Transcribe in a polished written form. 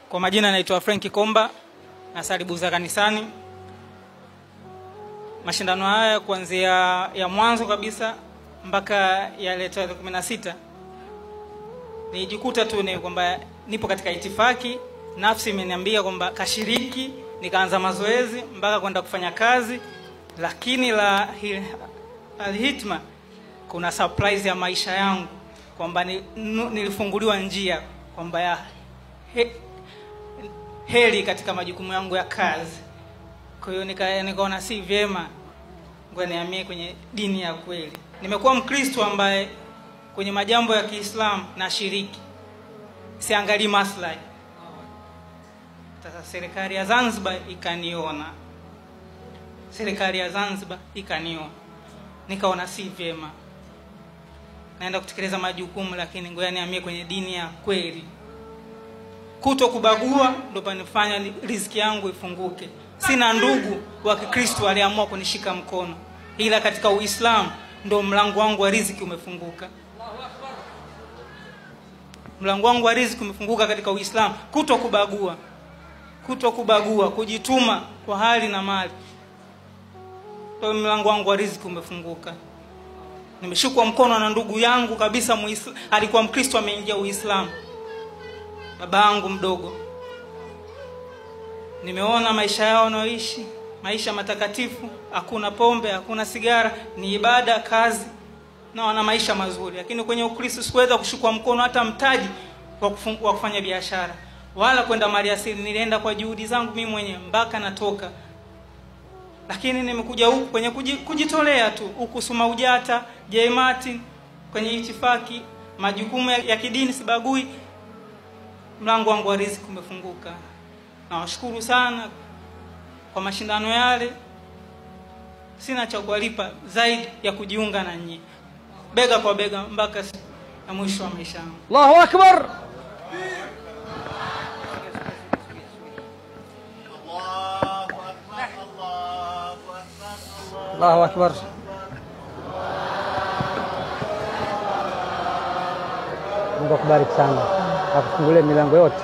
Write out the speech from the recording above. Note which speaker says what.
Speaker 1: Kwa majina naitwa Frank Komba, nasali Buza kanisani. Mashindano haya kuanzia ya mwanzo kabisa mpaka ya tarehe 16 nijikuta tu ni kwamba nipo katika itifaki, nafsi imeniambia kwamba kashiriki, nikaanza mazoezi mpaka kwenda kufanya kazi. Lakini la alhitma, kuna surprise ya maisha yangu kwamba nilifunguliwa njia kwamba ya heri katika majukumu yangu ya kazi. Kwa hiyo nikaona si vyema ngoja nihamie kwenye dini ya kweli. Nimekuwa Mkristo ambaye kwenye majambo ya Kiislamu na shiriki, siangalii maslahi. Sasa serikali ya Zanzibar ikaniona, nikaona si vyema naenda kutekeleza majukumu, lakini ngoja nihamie kwenye dini ya kweli. Kutokubagua ndio panifanya riziki yangu ifunguke. Sina ndugu wa Kikristo waliamua kunishika mkono, ila katika Uislamu ndio mlango wangu wa riziki umefunguka. Mlango wangu wa riziki umefunguka katika Uislamu. Kutokubagua, kujituma kwa hali na mali, ndio mlango wangu wa riziki umefunguka. Nimeshikwa mkono na ndugu yangu kabisa alikuwa Mkristo, ameingia Uislamu, baba yangu mdogo. Nimeona maisha yao wanaoishi, maisha matakatifu, hakuna pombe, hakuna sigara, ni ibada, kazi, na wana maisha mazuri. Lakini kwenye Ukristo sikuweza kushikwa mkono hata mtaji wa kufanya biashara wala kwenda mali asili. Nilienda kwa juhudi zangu mimi mwenyewe mpaka natoka. Lakini nimekuja huku kwenye kujitolea tu, huku Sumaujata, Jaimati, kwenye itifaki, majukumu ya kidini sibagui. Mlango wangu wa riziki umefunguka. Nawashukuru sana kwa mashindano yale. Sina cha kuwalipa zaidi ya kujiunga na nyinyi bega kwa bega mpaka mwisho wa maisha yangu.
Speaker 2: Allahu Akbar. Allahu Akbar. Mungu akubariki sana, akufungulie milango yote.